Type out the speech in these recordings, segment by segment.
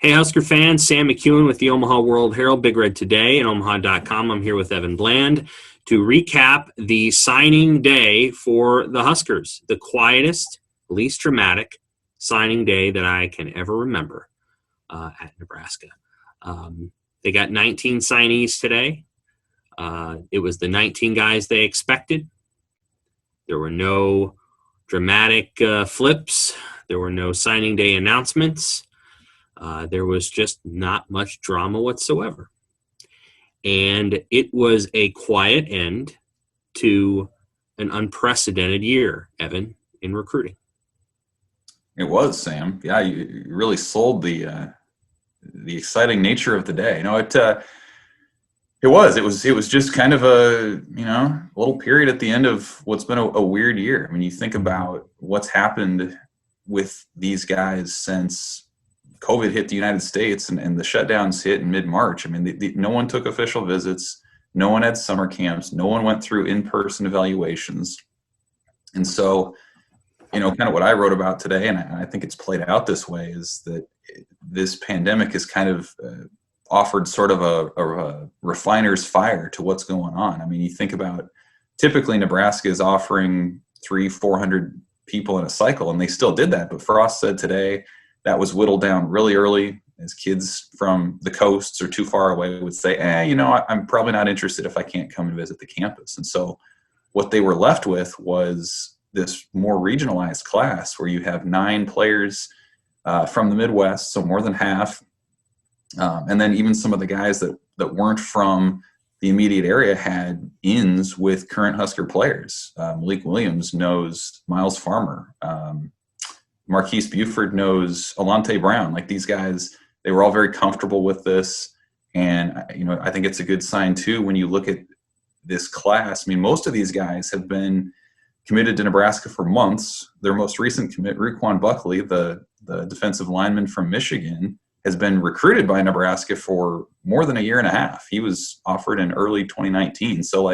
Hey, Husker fans, Sam McKewon with the Omaha World-Herald, Big Red Today, and Omaha.com. I'm here with Evan Bland to recap the signing day for the Huskers, the quietest, least dramatic signing day that I can ever remember at Nebraska. They got 19 signees today. It was the 19 guys they expected. There were no dramatic flips. There were no signing day announcements. There was just not much drama whatsoever. And it was a quiet end to an unprecedented year, Evan, in recruiting. It was, Sam. Yeah, you really sold the exciting nature of the day. It was just kind of a little period at the end of what's been a weird year. I mean, you think about what's happened with these guys since COVID hit the United States and the shutdowns hit in mid-March. I mean, no one took official visits. No one had summer camps. No one went through in-person evaluations. And so, kind of what I wrote about today, and I think it's played out this way, is that this pandemic has kind of offered sort of a refiner's fire to what's going on. I mean, you think about typically Nebraska is offering 300-400 people in a cycle, and they still did that. But Frost said today that was whittled down really early, as kids from the coasts or too far away would say, I'm probably not interested if I can't come and visit the campus. And so what they were left with was this more regionalized class where you have 9 players from the Midwest, so more than half. And then even some of the guys that weren't from the immediate area had ins with current Husker players. Malik Williams knows Miles Farmer. Marquise Buford knows Alante Brown. Like, these guys, they were all very comfortable with this. And, I think it's a good sign, too, when you look at this class. I mean, most of these guys have been committed to Nebraska for months. Their most recent commit, Ruquan Buckley, the defensive lineman from Michigan, has been recruited by Nebraska for more than a year and a half. He was offered in early 2019. So,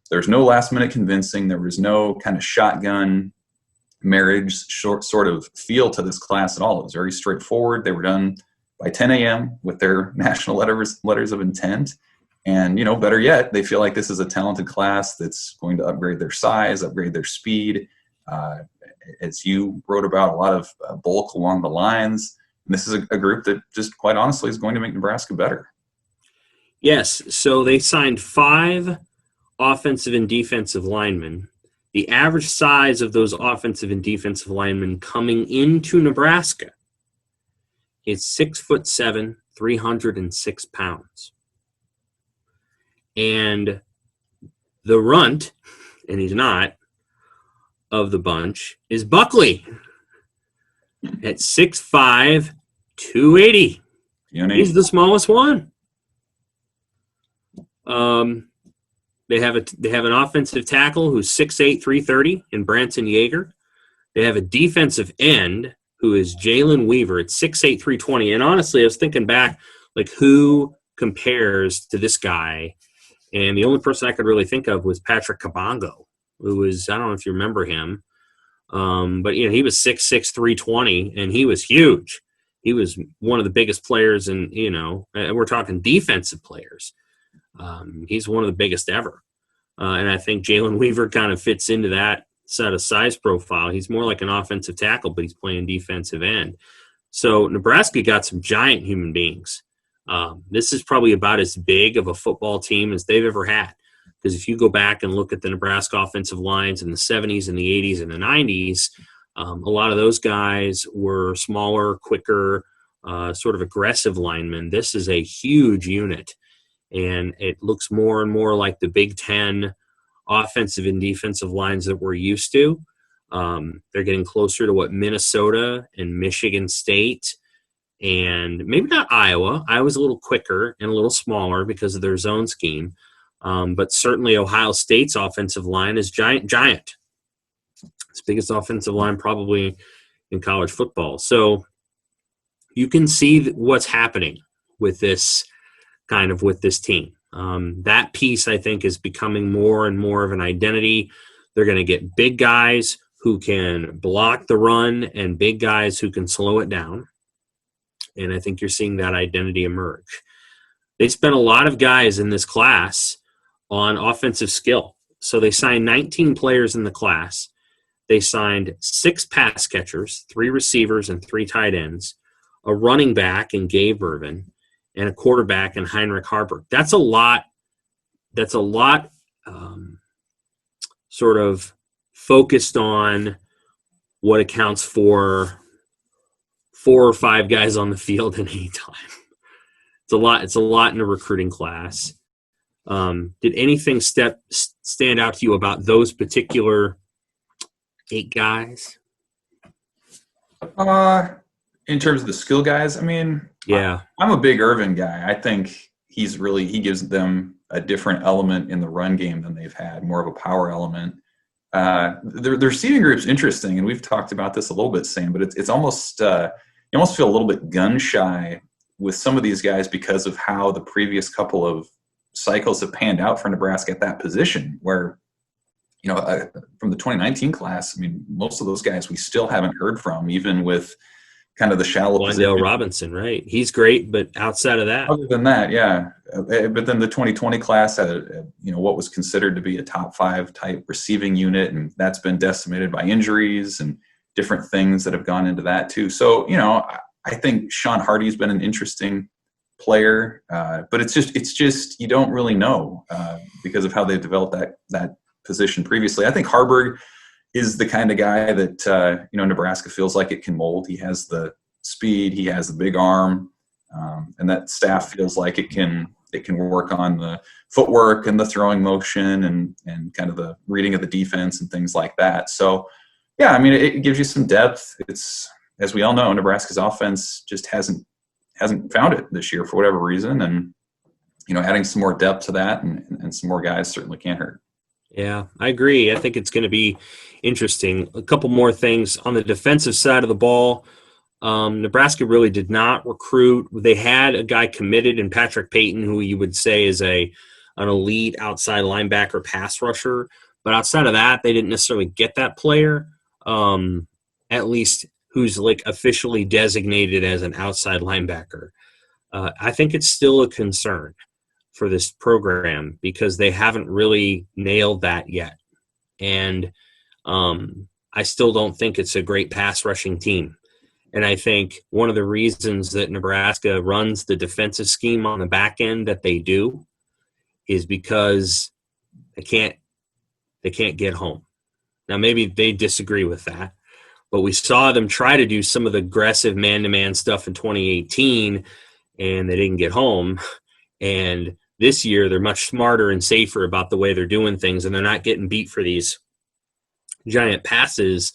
there's no last-minute convincing. There was no kind of shotgun marriage sort of feel to this class at all. It was very straightforward. They were done by 10 a.m. with their national letters of intent. And, better yet, they feel like this is a talented class that's going to upgrade their size, upgrade their speed. As you wrote about, a lot of bulk along the lines. And this is a group that just quite honestly is going to make Nebraska better. Yes, so they signed 5 offensive and defensive linemen. The average size of those offensive and defensive linemen coming into Nebraska is 6'7", 306 pounds. And the runt, and he's not, of the bunch is Buckley at 6'5", 280. He's the smallest one. They have an offensive tackle who's 6'8", 330 in Branson Yeager. They have a defensive end who is Jalen Weaver at 6'8", 320. And honestly, I was thinking back, who compares to this guy? And the only person I could really think of was Patrick Kabongo, who was, I don't know if you remember him, but he was 6'6", 320, and he was huge. He was one of the biggest players, and we're talking defensive players. He's one of the biggest ever. And I think Jalen Weaver kind of fits into that set of size profile. He's more like an offensive tackle, but he's playing defensive end. So Nebraska got some giant human beings. This is probably about as big of a football team as they've ever had. Because if you go back and look at the Nebraska offensive lines in the 70s and the 80s and the 90s, a lot of those guys were smaller, quicker, sort of aggressive linemen. This is a huge unit. And it looks more and more like the Big Ten offensive and defensive lines that we're used to. They're getting closer to what Minnesota and Michigan State and maybe not Iowa. Iowa's a little quicker and a little smaller because of their zone scheme. But certainly Ohio State's offensive line is giant. It's the biggest offensive line probably in college football. So you can see what's happening with this team. That piece, I think, is becoming more and more of an identity. They're going to get big guys who can block the run and big guys who can slow it down. and I think you're seeing that identity emerge. They spent a lot of guys in this class on offensive skill. So they signed 19 players in the class. They signed 6 pass catchers, 3 receivers, and 3 tight ends, a running back in Gabe Irvin, and a quarterback in Heinrich Harburg. That's a lot. That's a lot sort of focused on what accounts for 4 or 5 guys on the field at any time. It's a lot. It's a lot in a recruiting class. Did anything stand out to you about those particular 8 guys? In terms of the skill guys, I mean, Yeah, I'm a big Irvin guy. I think he gives them a different element in the run game than they've had, more of a power element. The receiving group's interesting, and we've talked about this a little bit, Sam, but it's almost you almost feel a little bit gun shy with some of these guys because of how the previous couple of cycles have panned out for Nebraska at that position, where, from the 2019 class, I mean, most of those guys we still haven't heard from, even with kind of the shallow Wandale position. Robinson, right? He's great, but outside of that, Other than that, yeah. But then the 2020 class had, what was considered to be a top 5 type receiving unit, and that's been decimated by injuries and different things that have gone into that too. So, I think Sean Hardy's been an interesting player, but it's just you don't really know because of how they've developed that position previously. I think Harburg is the kind of guy that Nebraska feels like it can mold. He has the speed, he has the big arm, and that staff feels like it can work on the footwork and the throwing motion and kind of the reading of the defense and things like that. So, yeah, I mean, it gives you some depth. It's, as we all know, Nebraska's offense just hasn't found it this year for whatever reason, and adding some more depth to that and some more guys certainly can't hurt. yeah, I agree. I think it's going to be interesting. A couple more things on the defensive side of the ball. Nebraska really did not recruit. They had a guy committed in Patrick Payton, who you would say is an elite outside linebacker pass rusher. But outside of that, they didn't necessarily get that player, at least who's like officially designated as an outside linebacker. I think it's still a concern for this program because they haven't really nailed that yet. And I still don't think it's a great pass rushing team. And I think one of the reasons that Nebraska runs the defensive scheme on the back end that they do is because they can't get home. Now, maybe they disagree with that, but we saw them try to do some of the aggressive man-to-man stuff in 2018, and they didn't get home. And this year, they're much smarter and safer about the way they're doing things, and they're not getting beat for these giant passes.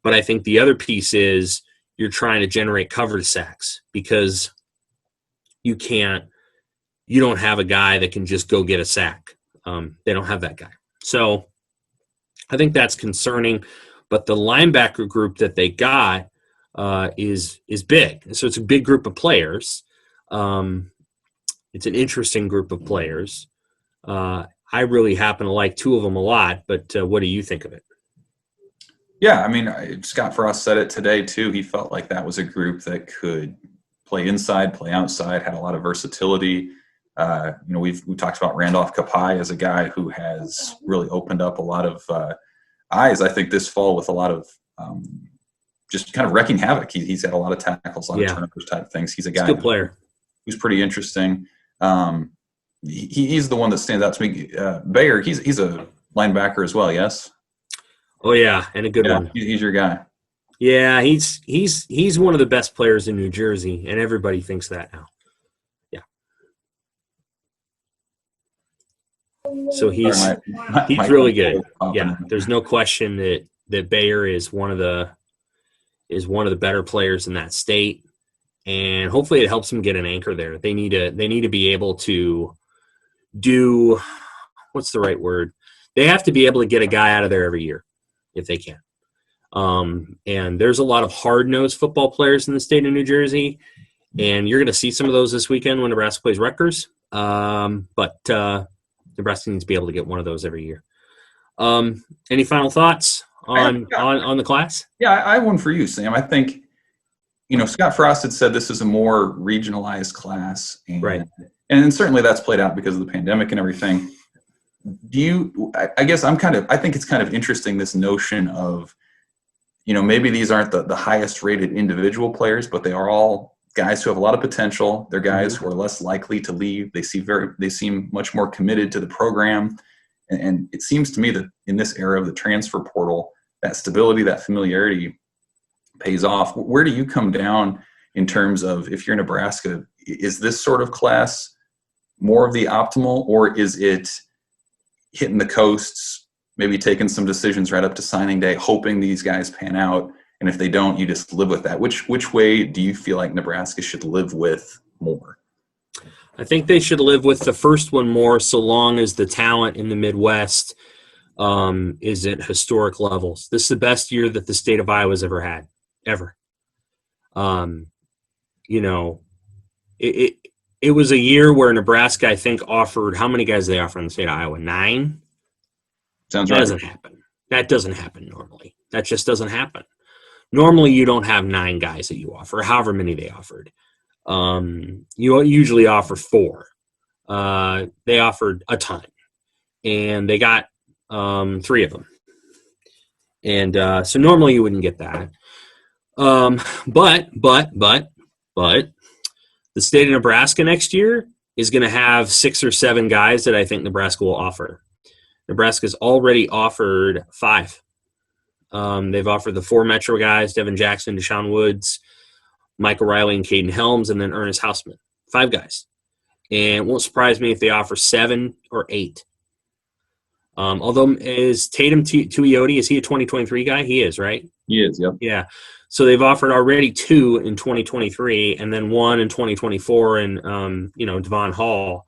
But I think the other piece is you're trying to generate coverage sacks because you don't have a guy that can just go get a sack. They don't have that guy. So I think that's concerning. But the linebacker group that they got is big. So it's a big group of players. It's an interesting group of players. I really happen to like 2 of them a lot, but what do you think of it? Yeah, I mean, Scott Frost said it today too. He felt like that was a group that could play inside, play outside, had a lot of versatility. We've talked about Randolph Kapai as a guy who has really opened up a lot of eyes, I think, this fall with a lot of just kind of wrecking havoc. He's had a lot of tackles, a lot of turnovers type things. He's a guy, good player, who's pretty interesting. He's the one that stands out to me. Bayer, he's a linebacker as well. Yes. Oh yeah, and a good one. He's your guy. Yeah, he's one of the best players in New Jersey, and everybody thinks that now. Yeah. So he's really good. Yeah, there's no question that Bayer is one of the better players in that state, and hopefully it helps them get an anchor there. They need to be able to do, what's the right word? They have to be able to get a guy out of there every year if they can. And there's a lot of hard-nosed football players in the state of New Jersey, and you're going to see some of those this weekend when Nebraska plays Rutgers. But Nebraska needs to be able to get one of those every year. Any final thoughts on the class? Yeah, I have one for you, Sam. I think, Scott Frost had said this is a more regionalized class, Right. And certainly that's played out because of the pandemic and everything. I guess I think it's kind of interesting, this notion of, maybe these aren't the highest rated individual players, but they are all guys who have a lot of potential. They're guys who are less likely to leave. They seem much more committed to the program. And it seems to me that in this era of the transfer portal, that stability, that familiarity pays off. Where do you come down in terms of, if you're Nebraska, is this sort of class more of the optimal, or is it hitting the coasts, maybe taking some decisions right up to signing day, hoping these guys pan out, and if they don't, you just live with that? Which way do you feel like Nebraska should live with more? I think they should live with the first one more, so long as the talent in the Midwest is at historic levels. This is the best year that the state of Iowa's ever had, ever. It was a year where Nebraska, I think, offered – how many guys did they offer in the state of Iowa? 9? Sounds right. That doesn't happen. That doesn't happen normally. That just doesn't happen. Normally, you don't have 9 guys that you offer, however many they offered. You usually offer 4. They offered a ton, and they got 3 of them. And so normally you wouldn't get that. But the state of Nebraska next year is going to have 6 or 7 guys that I think Nebraska will offer. Nebraska's already offered 5. They've offered the 4 Metro guys, Devin Jackson, Deshaun Woods, Michael Riley, and Caden Helms, and then Ernest Hausman. 5 guys. And it won't surprise me if they offer 7 or 8. Although, is Tatum Tuioti, is he a 2023 guy? He is, right? He is, yep. Yeah. So they've offered already 2 in 2023 and then 1 in 2024 and, Devon Hall.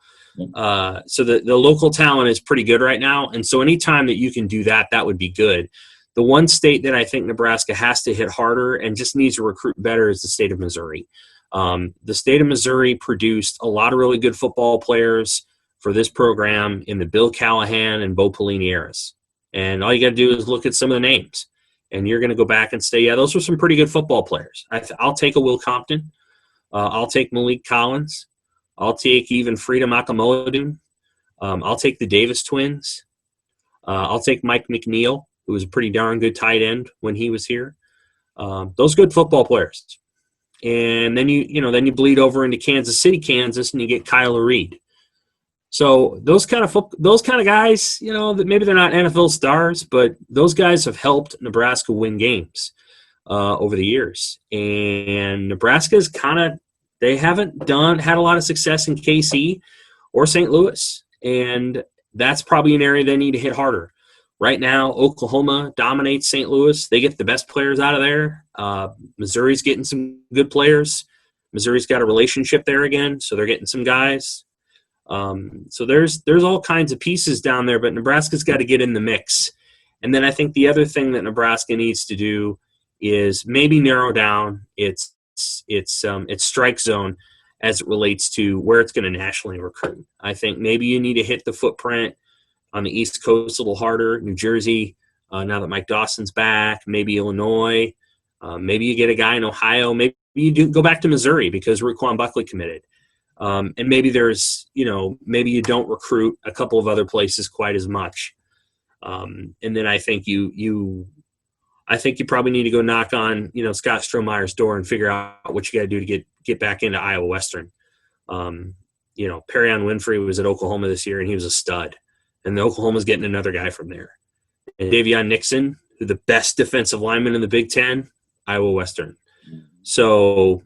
So the local talent is pretty good right now. And so anytime that you can do that, that would be good. The one state that I think Nebraska has to hit harder and just needs to recruit better is the state of Missouri. The state of Missouri produced a lot of really good football players for this program in the Bill Callahan and Bo Pelini eras. And all you got to do is look at some of the names. And you're going to go back and say, yeah, those were some pretty good football players. I'll take a Will Compton. I'll take Malik Collins. I'll take even Freedom Akamodun. I'll take the Davis twins. I'll take Mike McNeil, who was a pretty darn good tight end when he was here. Those good football players. And then you bleed over into Kansas City, Kansas, and you get Kyler Reed. So those kind of guys, that maybe they're not NFL stars, but those guys have helped Nebraska win games over the years. And Nebraska's they haven't had a lot of success in KC or St. Louis, and that's probably an area they need to hit harder. Right now, Oklahoma dominates St. Louis. They get the best players out of there. Missouri's getting some good players. Missouri's got a relationship there again, so they're getting some guys. So there's all kinds of pieces down there, but Nebraska's got to get in the mix. And then I think the other thing that Nebraska needs to do is maybe narrow down its strike zone as it relates to where it's going to nationally recruit. I think maybe you need to hit the footprint on the East Coast a little harder. New Jersey, now that Mike Dawson's back, maybe Illinois, maybe you get a guy in Ohio, maybe you do go back to Missouri because Raquan Buckley committed. And maybe maybe you don't recruit a couple of other places quite as much. And then I think you probably need to go knock on, Scott Strohmeyer's door and figure out what you got to do to get back into Iowa Western. Perrion Winfrey was at Oklahoma this year and he was a stud. And Oklahoma's getting another guy from there. And Davion Nixon, who's the best defensive lineman in the Big Ten, Iowa Western. So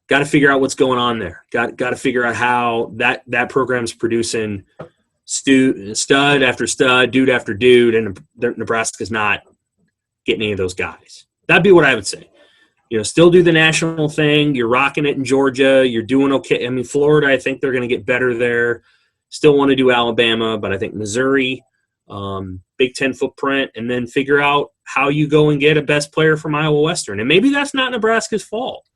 got to figure out what's going on there. Got to figure out how that program's producing stud after stud, dude after dude, and Nebraska's not getting any of those guys. That'd be what I would say. Still do the national thing. You're rocking it in Georgia. You're doing okay. I mean, Florida, I think they're going to get better there. Still want to do Alabama, but I think Missouri, Big Ten footprint, and then figure out how you go and get a best player from Iowa Western. And maybe that's not Nebraska's fault.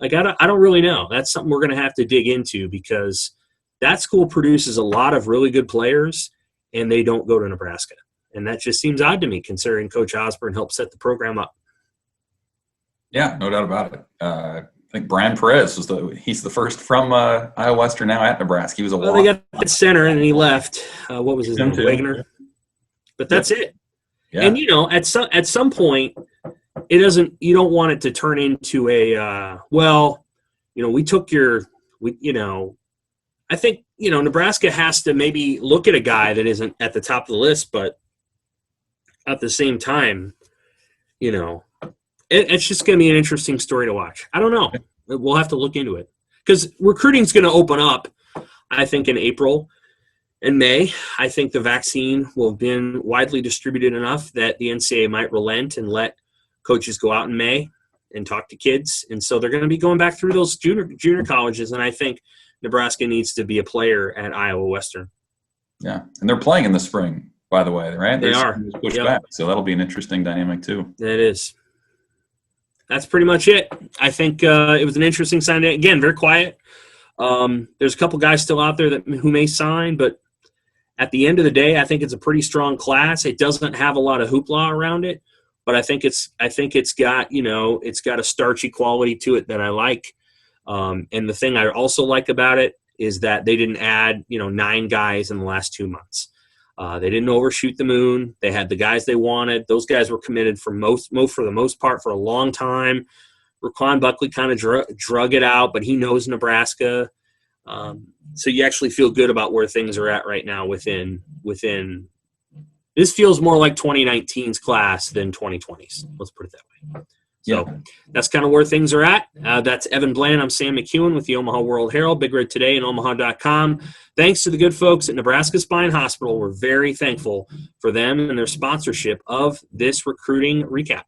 I don't really know. That's something we're going to have to dig into because that school produces a lot of really good players, and they don't go to Nebraska. And that just seems odd to me considering Coach Osborne helped set the program up. Yeah, no doubt about it. I think Brian Perez he's the first from Iowa Western now at Nebraska. He was a Well, they got the center, and he left. What was his name? Wagner. But that's it. Yeah. And at some point, it doesn't. You don't want it to turn into a we took your. I think Nebraska has to maybe look at a guy that isn't at the top of the list, but at the same time, it's just going to be an interesting story to watch. I don't know. We'll have to look into it because recruiting is going to open up, I think, in April and May. I think the vaccine will have been widely distributed enough that the NCAA might relent and let coaches go out in May and talk to kids. And so they're going to be going back through those junior colleges. And I think Nebraska needs to be a player at Iowa Western. Yeah. And they're playing in the spring, by the way, right? They are. Pushed back. So that'll be an interesting dynamic too. It is. That's pretty much it. I think it was an interesting sign. Again, very quiet. There's a couple guys still out there who may sign, but at the end of the day, I think it's a pretty strong class. It doesn't have a lot of hoopla around it, but I think it's got it's got a starchy quality to it that I like. And the thing I also like about it is that they didn't add 9 guys in the last 2 months. They didn't overshoot the moon. They had the guys they wanted. Those guys were committed for the most part for a long time. Raquan Buckley kind of drug it out, but he knows Nebraska. So you actually feel good about where things are at right now within. This feels more like 2019's class than 2020's. Let's put it that way. So that's kind of where things are at. That's Evan Bland. I'm Sam McKewon with the Omaha World-Herald, Big Red Today, and Omaha.com. Thanks to the good folks at Nebraska Spine Hospital. We're very thankful for them and their sponsorship of this recruiting recap.